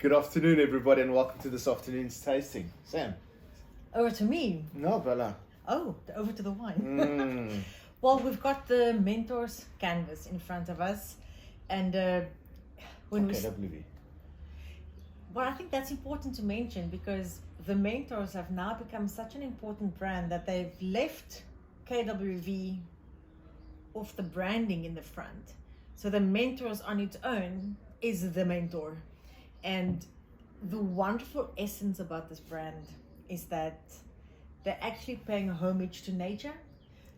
Good afternoon, everybody, and welcome to this afternoon's tasting. Sam. Over to me. No, Bella. Oh, over to the wine. Well, we've got the Mentors canvas in front of us, and when KWV. well, I think that's important to mention because the Mentors have now become such an important brand that they've left KWV off the branding in the front. So the Mentors on its own is the Mentor. And the wonderful essence about this brand is that they're actually paying homage to nature.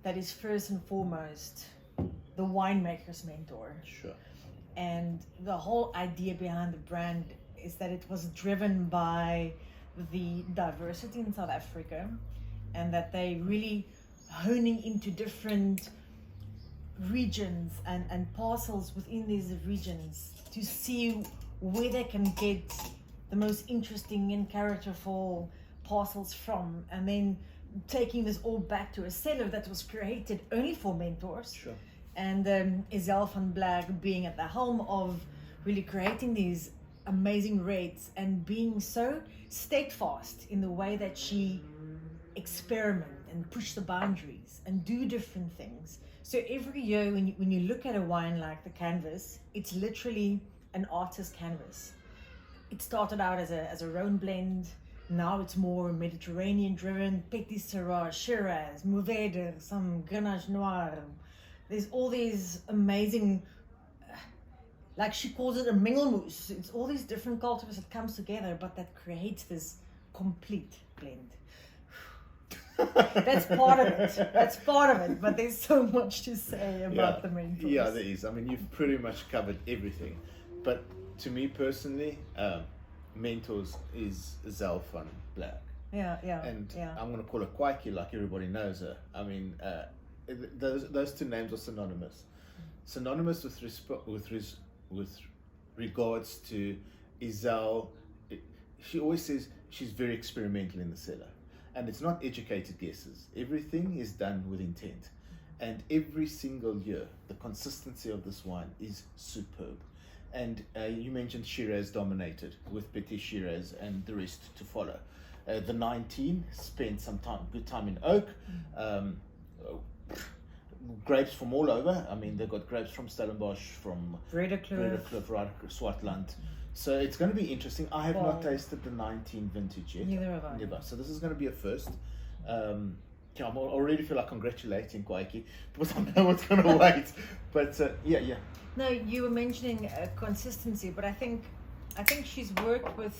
That is first and foremost the winemaker's mentor. Sure. And the whole idea behind the brand is that it was driven by the diversity in South Africa, and that they really honing into different regions and parcels within these regions to see where they can get the most interesting and characterful parcels from, and then taking this all back to a cellar that was created only for Mentors. Sure. And Isel van Blag being at the helm of really creating these amazing reds and being so steadfast in the way that she experiment and push the boundaries and do different things. So every year when you look at a wine like the canvas, it's literally an artist's canvas. It started out as a Rhone blend. Now it's more Mediterranean driven, Petit Syrah, Shiraz, Mourvedre, some Grenache Noir. There's all these amazing, like she calls it a mengelmoes. It's all these different cultures that comes together, but that creates this complete blend. That's part of it. But there's so much to say about the Mentors. Yeah, there is. I mean, you've pretty much covered everything. But to me personally, Mentors is Isel van Blag. Yeah. And I'm going to call her Kwaiki like everybody knows her. I mean, those two names are synonymous. Synonymous with regards to Isel. She always says she's very experimental in the cellar. And it's not educated guesses. Everything is done with intent. And every single year, the consistency of this wine is superb. And you mentioned Shiraz dominated with Petit Shiraz and the rest to follow. The 19 spent some good time in oak. Grapes from all over. I mean, they've got grapes from Stellenbosch, from Bredekloof, right across Swartland. So it's going to be interesting. I have not tasted the 19 vintage yet. Neither have I. Never. So this is going to be a first. I already feel like congratulating Kwaiki because I know what's going to wait. But yeah. No, you were mentioning consistency, but I think she's worked with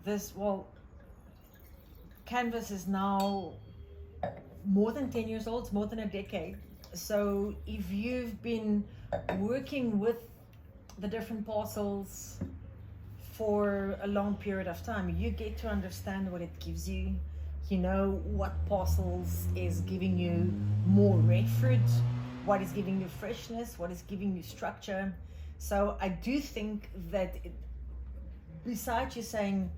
this. Well, canvas is now more than 10 years old. It's more than a decade. So if you've been working with the different parcels for a long period of time, you get to understand what it gives you. You know what parcels is giving you more red fruit, what is giving you freshness, what is giving you structure. So I do think that besides you saying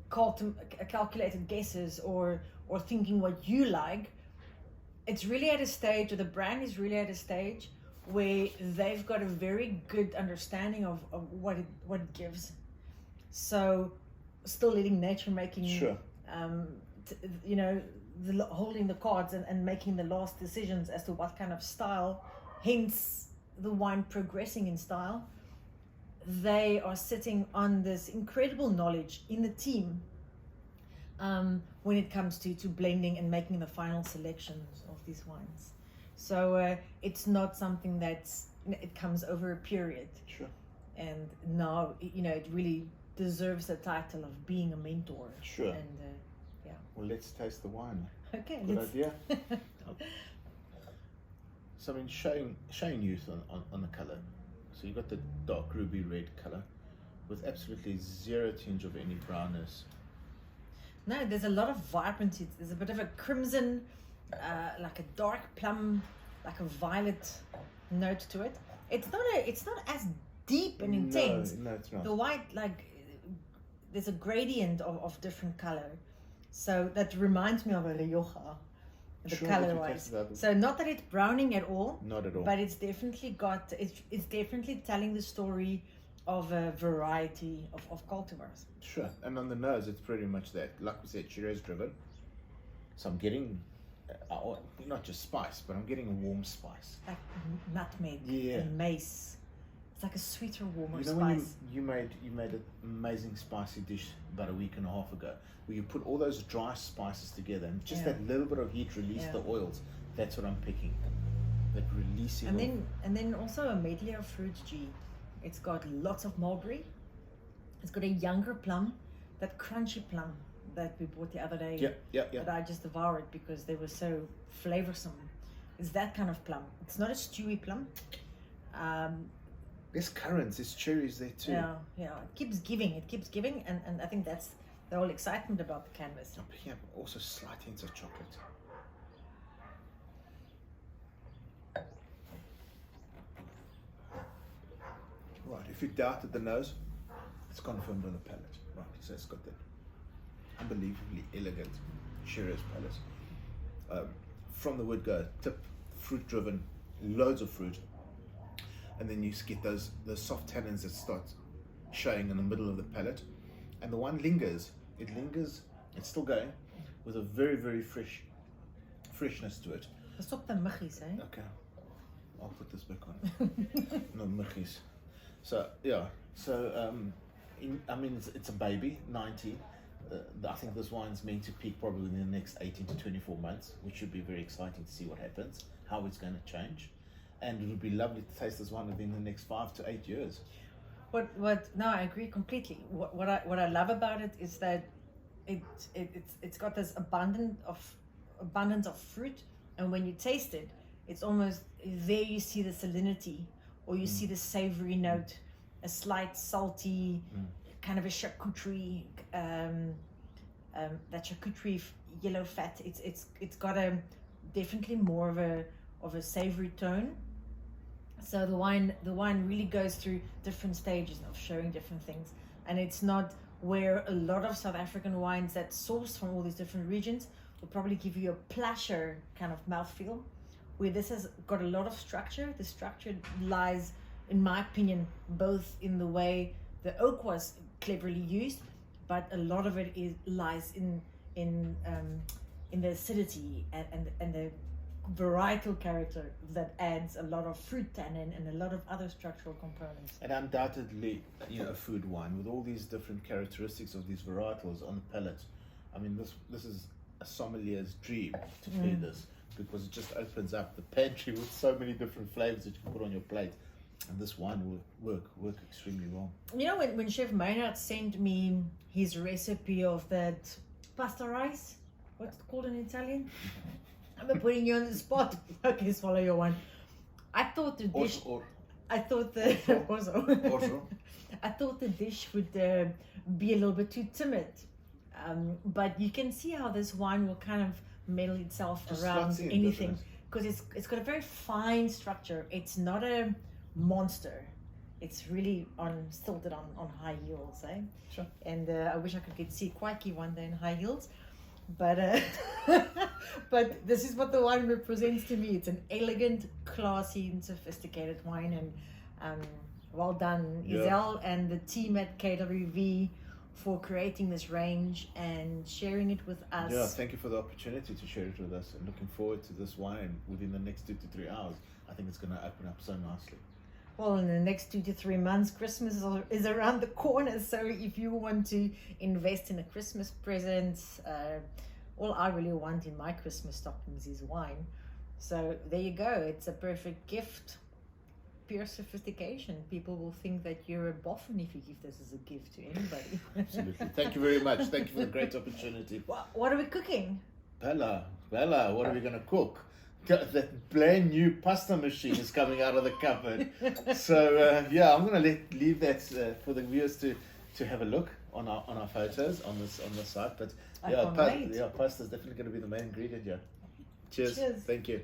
calculated guesses or thinking what you like, it's really at a stage, or the brand is really at a stage where they've got a very good understanding of what it gives. So still letting nature making, sure. Holding the cards and making the last decisions as to what kind of style, hence the wine progressing in style. They are sitting on this incredible knowledge in the team when it comes to blending and making the final selections of these wines. So it's not something it comes over a period. Sure. And now, it really deserves the title of being a mentor. Sure. And well, let's taste the wine. Okay. Good idea. So I mean, showing youth on the color. So you got the dark ruby red color with absolutely zero tinge of any brownness. No, there's a lot of vibrancy. There's a bit of a crimson, like a dark plum, like a violet note to it. It's not as deep and intense. No, it's not. The white, there's a gradient of different color. So that reminds me of a Rioja, the color wise. So not that it's browning at all. Not at all. But it's definitely got, it's definitely telling the story of a variety of cultivars. Sure. And on the nose, it's pretty much that. Like we said, Shiraz driven. So I'm getting not just spice, but I'm getting a warm spice. Like nutmeg Yeah. and mace. It's like a sweeter, warmer You know spice. when you made an amazing spicy dish about a week and a half ago, where you put all those dry spices together and just Yeah. that little bit of heat release the oils. That's what I'm picking. That releasing. And then also a medley of fruits. G. It's got lots of mulberry. It's got a younger plum, that crunchy plum that we bought the other day. Yeah. That I just devoured because they were so flavorsome. It's that kind of plum. It's not a stewy plum. There's currants, there's cherries there too. Yeah. It keeps giving, and I think that's the whole excitement about the canvas. I'm picking up also slight hints of chocolate. Right, if you doubted the nose, it's confirmed on the palate. Right, so it's got that unbelievably elegant Shiraz palate. From the word go, tip, fruit driven, loads of fruit. And then you get those soft tannins that start showing in the middle of the palate. And the wine lingers. It's still going with a very, very freshness to it. Stop the muggies, eh? Okay, I'll put this back on. No muggies. So yeah, it's a baby, 19. I think this wine's meant to peak probably in the next 18 to 24 months, which should be very exciting to see what happens, how it's going to change. And it would be lovely to taste this wine within the next 5 to 8 years. No, I agree completely. What I love about it is that it's got this abundance of fruit, and when you taste it, it's almost there you see the salinity, or you see the savory note, a slight salty, kind of a charcuterie, that charcuterie yellow fat. It's got a definitely more of a savory tone. So the wine really goes through different stages of showing different things, and it's not where a lot of South African wines that source from all these different regions will probably give you a plasher kind of mouthfeel, where this has got a lot of structure. The structure lies, in my opinion, both in the way the oak was cleverly used, but a lot of it lies in the acidity and the varietal character that adds a lot of fruit tannin and a lot of other structural components. And undoubtedly, a food wine with all these different characteristics of these varietals on the palate. I mean, this is a sommelier's dream to pair this, because it just opens up the pantry with so many different flavors that you can put on your plate. And this wine will work extremely well. You know, when Chef Maynard sent me his recipe of that pasta rice, what's it called in Italian? I'm putting you on the spot. Okay, swallow your wine. I thought the dish. I thought the I thought the dish would be a little bit too timid, but you can see how this wine will kind of meddle itself around anything, because it's got a very fine structure. It's not a monster. It's really stilted on high yields, eh? Sure. And I wish I could see Kwaiki one day in high yields. But but this is what the wine represents to me. It's an elegant, classy, and sophisticated wine, and well done, Isel and the team at KWV for creating this range and sharing it with us. Yeah, thank you for the opportunity to share it with us, and looking forward to this wine within the next 2 to 3 hours. I think it's going to open up so nicely. Well, in the next 2 to 3 months, Christmas is around the corner. So if you want to invest in a Christmas present, all I really want in my Christmas stockings is wine. So there you go. It's a perfect gift. Pure sophistication. People will think that you're a boffin if you give this as a gift to anybody. Absolutely. Thank you very much. Thank you for the great opportunity. What are we cooking? Bella, what are we going to cook? That brand new pasta machine is coming out of the cupboard. So I'm going to leave that for the viewers to have a look on our photos on the site. But pasta is definitely going to be the main ingredient here. Cheers. Thank you.